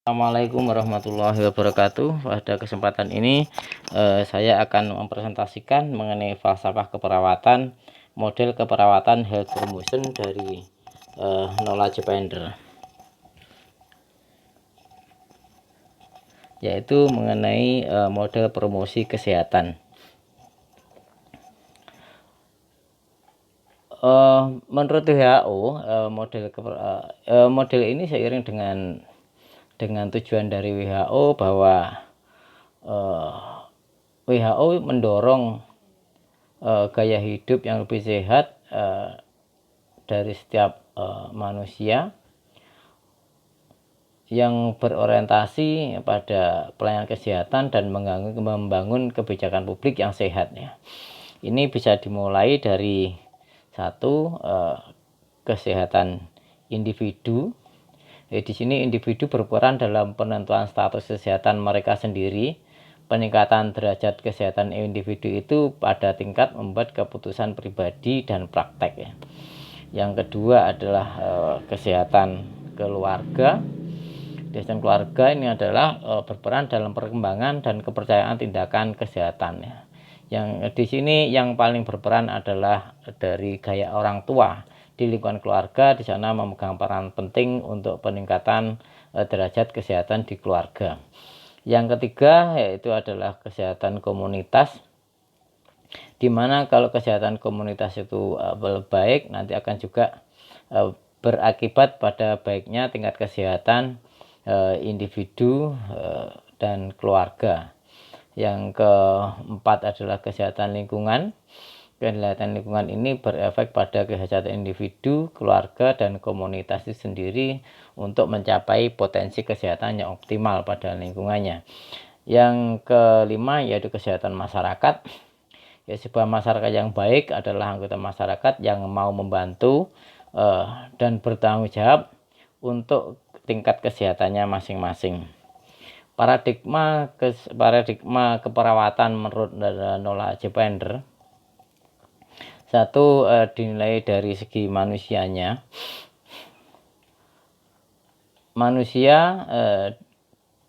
Assalamualaikum warahmatullahi wabarakatuh. Pada kesempatan ini saya akan mempresentasikan mengenai falsafah keperawatan, model keperawatan health promotion dari Knowledge Finder, yaitu mengenai model promosi kesehatan. Menurut WHO, model ini seiring dengan tujuan dari WHO bahwa WHO mendorong gaya hidup yang lebih sehat dari setiap manusia yang berorientasi pada pelayanan kesehatan dan membangun kebijakan publik yang sehat ya. Ini bisa dimulai dari satu, kesehatan individu. Di sini individu berperan dalam penentuan status kesehatan mereka sendiri. Peningkatan derajat kesehatan individu itu pada tingkat membuat keputusan pribadi dan praktek ya. Yang kedua adalah kesehatan keluarga. Kesehatan keluarga ini adalah berperan dalam perkembangan dan kepercayaan tindakan kesehatan ya. Yang di sini yang paling berperan adalah dari gaya orang tua di lingkungan keluarga. Di sana memegang peran penting untuk peningkatan derajat kesehatan di keluarga. Yang ketiga yaitu adalah kesehatan komunitas, di mana kalau kesehatan komunitas itu baik, nanti akan juga berakibat pada baiknya tingkat kesehatan individu dan keluarga. Yang keempat adalah kesehatan lingkungan. Kesehatan lingkungan ini berefek pada kesehatan individu, keluarga, dan komunitas itu sendiri untuk mencapai potensi kesehatan yang optimal pada lingkungannya. Yang kelima yaitu kesehatan masyarakat. Ya, sebuah masyarakat yang baik adalah anggota masyarakat yang mau membantu dan bertanggung jawab untuk tingkat kesehatannya masing-masing. Paradigma keperawatan menurut Knowledge Finder, satu, dinilai dari segi manusianya. Manusia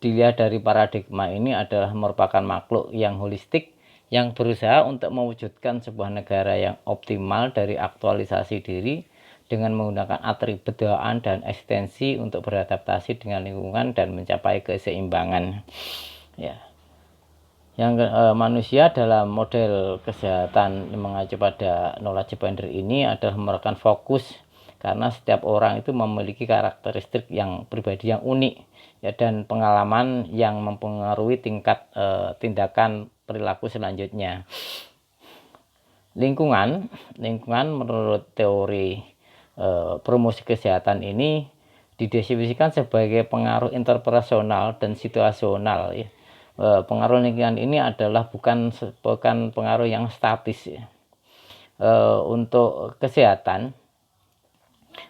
dilihat dari paradigma ini adalah merupakan makhluk yang holistik yang berusaha untuk mewujudkan sebuah negara yang optimal dari aktualisasi diri dengan menggunakan atribut bawaan dan eksistensi untuk beradaptasi dengan lingkungan dan mencapai keseimbangan ya. Yang manusia dalam model kesehatan yang mengacu pada Knowledge Finder ini adalah merupakan fokus, karena setiap orang itu memiliki karakteristik yang pribadi yang unik ya, dan pengalaman yang mempengaruhi tingkat tindakan perilaku selanjutnya. Lingkungan menurut teori promosi kesehatan ini didefinisikan sebagai pengaruh interpersonal dan situasional ya. Pengaruh lingkungan ini adalah bukan pengaruh yang statis ya. Untuk kesehatan,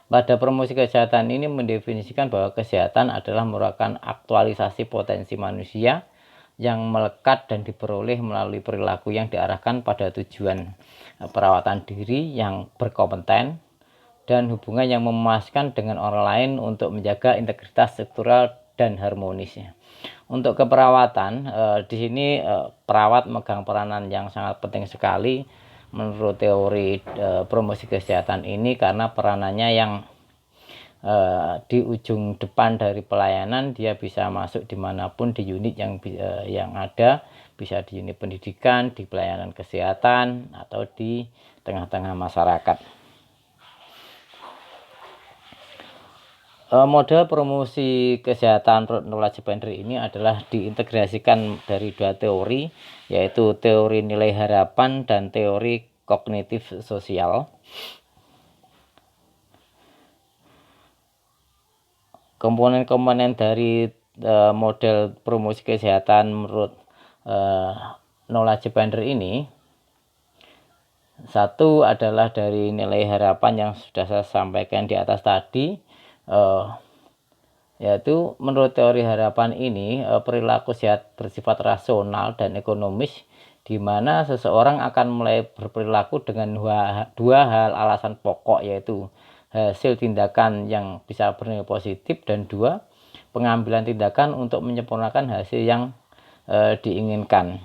pada promosi kesehatan ini mendefinisikan bahwa kesehatan adalah merupakan aktualisasi potensi manusia yang melekat dan diperoleh melalui perilaku yang diarahkan pada tujuan perawatan diri yang berkompeten dan hubungan yang memuaskan dengan orang lain untuk menjaga integritas struktural dan harmonisnya. Untuk keperawatan, di sini perawat memegang peranan yang sangat penting sekali menurut teori promosi kesehatan ini, karena peranannya yang di ujung depan dari pelayanan. Dia bisa masuk dimanapun di unit yang ada, bisa di unit pendidikan, di pelayanan kesehatan, atau di tengah-tengah masyarakat. Model promosi kesehatan Knowledge Finder ini adalah diintegrasikan dari dua teori, yaitu teori nilai harapan dan teori kognitif sosial. Komponen-komponen dari model promosi kesehatan menurut Knowledge Finder ini, satu adalah dari nilai harapan yang sudah saya sampaikan di atas tadi, yaitu menurut teori harapan ini perilaku sehat bersifat rasional dan ekonomis, di mana seseorang akan mulai berperilaku dengan dua hal alasan pokok, yaitu hasil tindakan yang bisa bernilai positif, dan dua, pengambilan tindakan untuk menyempurnakan hasil yang diinginkan.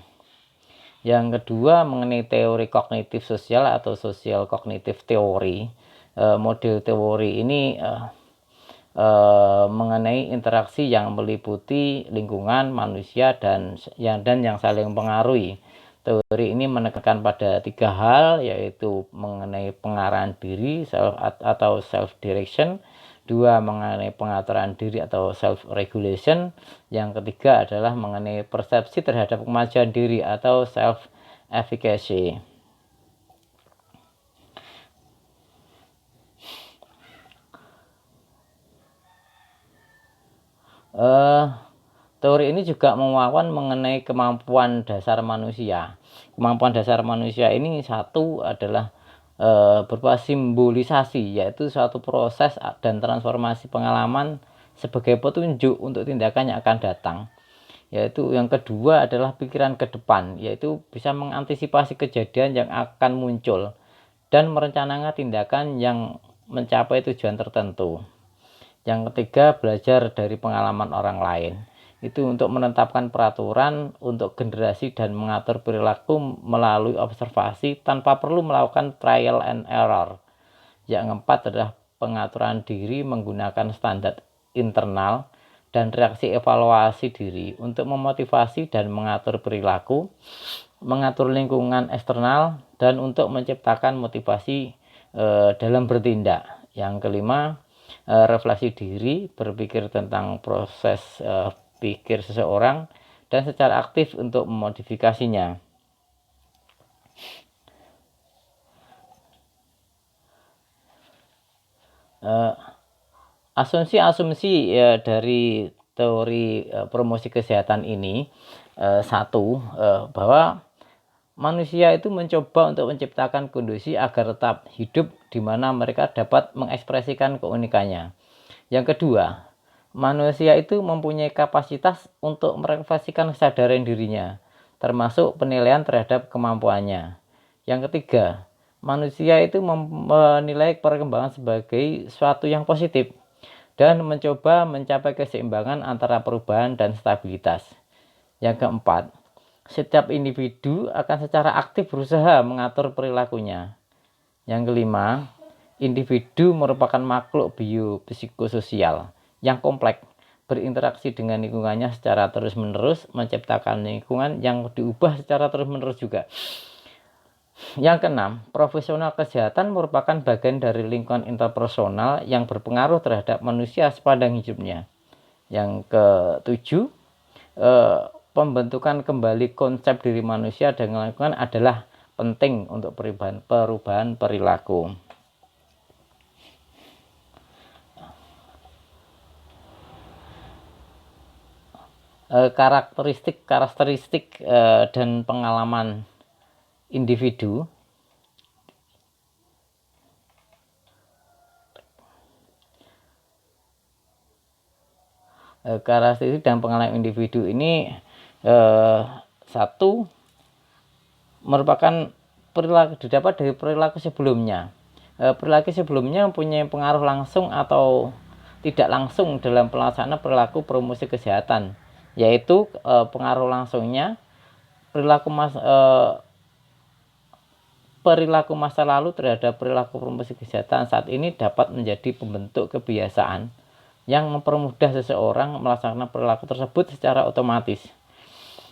Yang kedua, mengenai teori kognitif sosial atau social cognitive theory. Model teori ini mengenai interaksi yang meliputi lingkungan, manusia, dan yang saling mempengaruhi. Teori ini menekankan pada 3 hal, yaitu mengenai pengarahan diri atau self direction, 2 mengenai pengaturan diri atau self regulation, yang ketiga adalah mengenai persepsi terhadap kemajuan diri atau self efficacy. Teori ini juga memaparkan mengenai kemampuan dasar manusia. Kemampuan dasar manusia ini satu adalah berupa simbolisasi, yaitu suatu proses dan transformasi pengalaman sebagai petunjuk untuk tindakan yang akan datang. Yaitu yang kedua adalah pikiran ke depan, yaitu bisa mengantisipasi kejadian yang akan muncul dan merencanakan tindakan yang mencapai tujuan tertentu. Yang ketiga, belajar dari pengalaman orang lain. Itu untuk menetapkan peraturan untuk generasi dan mengatur perilaku melalui observasi tanpa perlu melakukan trial and error. Yang keempat adalah pengaturan diri menggunakan standar internal dan reaksi evaluasi diri untuk memotivasi dan mengatur perilaku, mengatur lingkungan eksternal, dan untuk menciptakan motivasi dalam bertindak. Yang kelima, refleksi diri, berpikir tentang proses pikir seseorang dan secara aktif untuk memodifikasinya. Asumsi-asumsi dari teori promosi kesehatan ini, satu, bahwa manusia itu mencoba untuk menciptakan kondisi agar tetap hidup di mana mereka dapat mengekspresikan keunikannya. Yang kedua, manusia itu mempunyai kapasitas untuk merefleksikan kesadaran dirinya, termasuk penilaian terhadap kemampuannya. Yang ketiga, manusia itu menilai perkembangan sebagai suatu yang positif dan mencoba mencapai keseimbangan antara perubahan dan stabilitas. Yang keempat, setiap individu akan secara aktif berusaha mengatur perilakunya. Yang kelima, individu merupakan makhluk biopsikososial yang kompleks, berinteraksi dengan lingkungannya secara terus-menerus, menciptakan lingkungan yang diubah secara terus-menerus juga. Yang keenam, profesional kesehatan merupakan bagian dari lingkungan interpersonal yang berpengaruh terhadap manusia sepanjang hidupnya. Yang ketujuh, pembentukan kembali konsep diri manusia dengan lingkungan adalah penting untuk perubahan perilaku. Karakteristik dan pengalaman individu. Karakteristik dan pengalaman individu ini satu, merupakan perilaku didapat dari perilaku sebelumnya. Perilaku sebelumnya mempunyai pengaruh langsung atau tidak langsung dalam pelaksanaan perilaku promosi kesehatan, yaitu pengaruh langsungnya perilaku masa lalu terhadap perilaku promosi kesehatan saat ini dapat menjadi pembentuk kebiasaan yang mempermudah seseorang melaksanakan perilaku tersebut secara otomatis.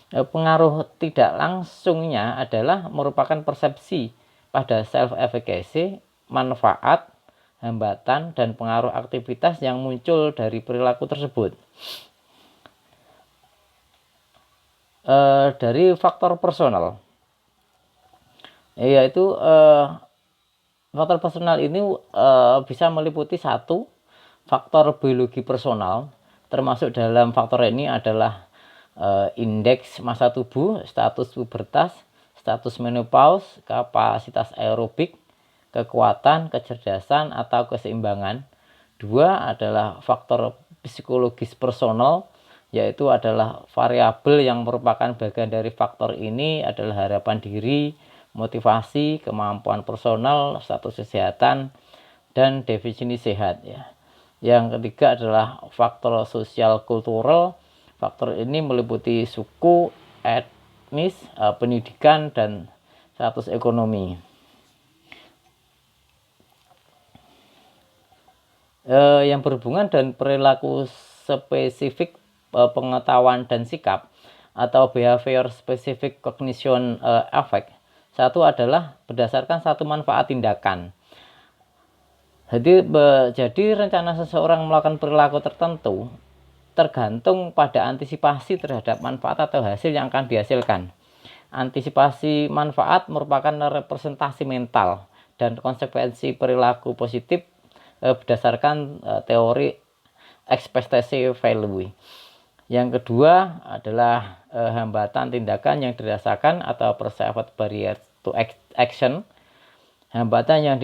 Pengaruh tidak langsungnya adalah merupakan persepsi pada self-efficacy, manfaat, hambatan, dan pengaruh aktivitas yang muncul dari perilaku tersebut. Dari faktor personal, yaitu faktor personal ini bisa meliputi satu, faktor biologi personal, termasuk dalam faktor ini adalah indeks massa tubuh, status pubertas, status menopause, kapasitas aerobik, kekuatan, kecerdasan, atau keseimbangan. Dua adalah faktor psikologis personal, yaitu adalah variabel yang merupakan bagian dari faktor ini adalah harapan diri, motivasi, kemampuan personal, status kesehatan, dan definisi sehat. Ya. Yang ketiga adalah faktor sosial kultural. Faktor ini meliputi suku, etnis, pendidikan, dan status ekonomi. Yang berhubungan dan perilaku spesifik pengetahuan dan sikap atau behavior specific cognition effect. Satu adalah berdasarkan satu manfaat tindakan. Jadi rencana seseorang melakukan perilaku tertentu tergantung pada antisipasi terhadap manfaat atau hasil yang akan dihasilkan. Antisipasi manfaat merupakan representasi mental dan konsekuensi perilaku positif berdasarkan teori expectancy value. Yang kedua adalah hambatan tindakan yang dirasakan atau perceived barrier to action. Hambatan yang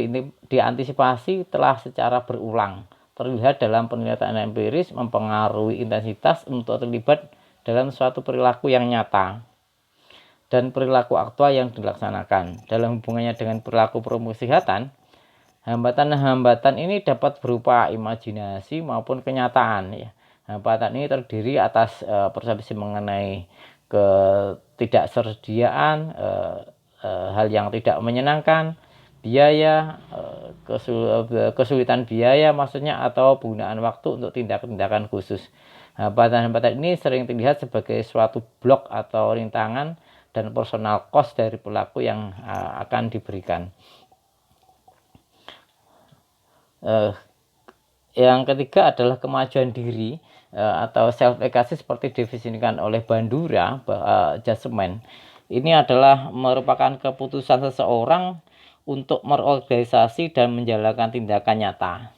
diantisipasi telah secara berulang terlihat dalam penelitian empiris mempengaruhi intensitas untuk terlibat dalam suatu perilaku yang nyata dan perilaku aktual yang dilaksanakan. Dalam hubungannya dengan perilaku promosi kesehatan, hambatan-hambatan ini dapat berupa imajinasi maupun kenyataan. Ya. Hambatan ini terdiri atas persepsi mengenai ketidaksediaan, hal yang tidak menyenangkan, biaya, kesulitan biaya maksudnya, atau penggunaan waktu untuk tindakan-tindakan khusus. Hambatan-hambatan ini sering dilihat sebagai suatu blok atau rintangan dan personal cost dari pelaku yang akan diberikan. Yang ketiga adalah kemajuan diri atau self-efficacy seperti didefinisikan oleh Bandura Jasmine. Ini adalah merupakan keputusan seseorang untuk merorganisasi dan menjalankan tindakan nyata.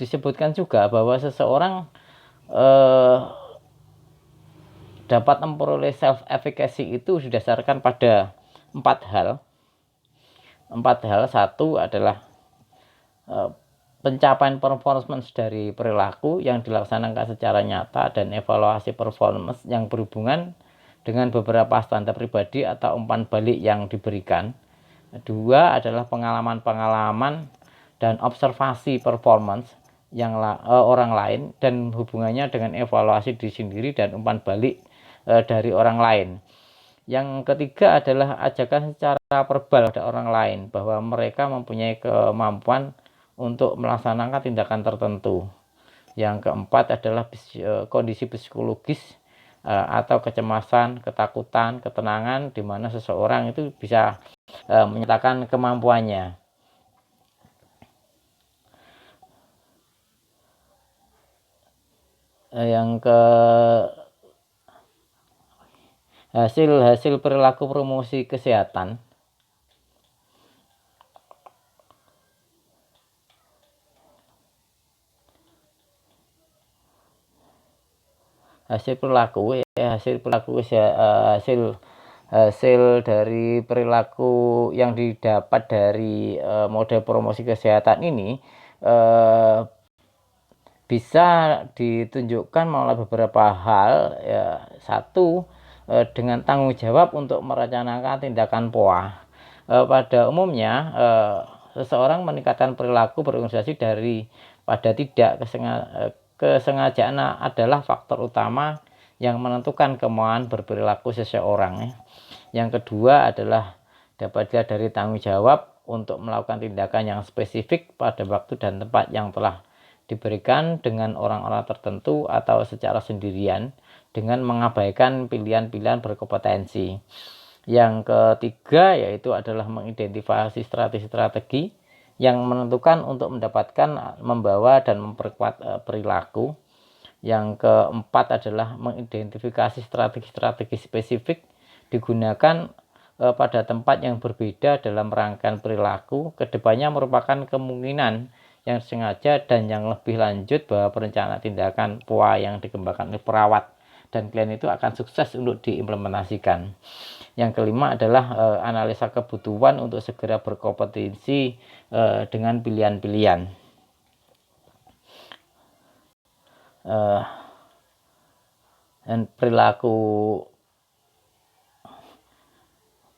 Disebutkan juga bahwa seseorang dapat memperoleh self-efficacy itu didasarkan pada 4 hal. Satu adalah pencapaian performance dari perilaku yang dilaksanakan secara nyata dan evaluasi performance yang berhubungan dengan beberapa standar pribadi atau umpan balik yang diberikan. Dua adalah pengalaman-pengalaman dan observasi performance yang orang lain dan hubungannya dengan evaluasi diri sendiri dan umpan balik dari orang lain. Yang ketiga adalah ajakan secara verbal pada orang lain bahwa mereka mempunyai kemampuan untuk melaksanakan tindakan tertentu. Yang keempat adalah kondisi psikologis atau kecemasan, ketakutan, ketenangan di mana seseorang itu bisa menyatakan kemampuannya. Yang ke hasil perilaku promosi kesehatan. Hasil perilaku dari perilaku yang didapat dari model promosi kesehatan ini bisa ditunjukkan melalui beberapa hal. Ya, satu, dengan tanggung jawab untuk merencanakan tindakan POA. Pada umumnya seseorang meningkatkan perilaku berorganisasi daripada tidak kesengajaan adalah faktor utama yang menentukan kemauan berperilaku seseorang. Yang kedua adalah dapat dilihat dari tanggung jawab untuk melakukan tindakan yang spesifik pada waktu dan tempat yang telah diberikan dengan orang-orang tertentu atau secara sendirian dengan mengabaikan pilihan-pilihan berkompetensi. Yang ketiga yaitu adalah mengidentifikasi strategi-strategi yang menentukan untuk mendapatkan, membawa, dan memperkuat perilaku. Yang keempat adalah mengidentifikasi strategi-strategi spesifik digunakan pada tempat yang berbeda dalam rangkaian perilaku. Kedepannya merupakan kemungkinan yang sengaja dan yang lebih lanjut bahwa perencanaan tindakan POA yang dikembangkan oleh perawat dan klien itu akan sukses untuk diimplementasikan. Yang kelima adalah analisa kebutuhan untuk segera berkompetensi dengan pilihan-pilihan. Dan perilaku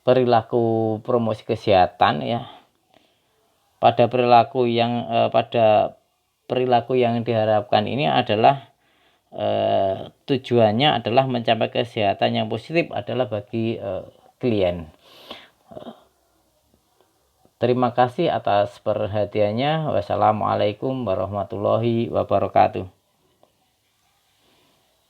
perilaku promosi kesehatan ya. Pada perilaku yang diharapkan ini adalah tujuannya adalah mencapai kesehatan yang positif adalah bagi klien. Terima kasih atas perhatiannya. Wassalamualaikum warahmatullahi wabarakatuh.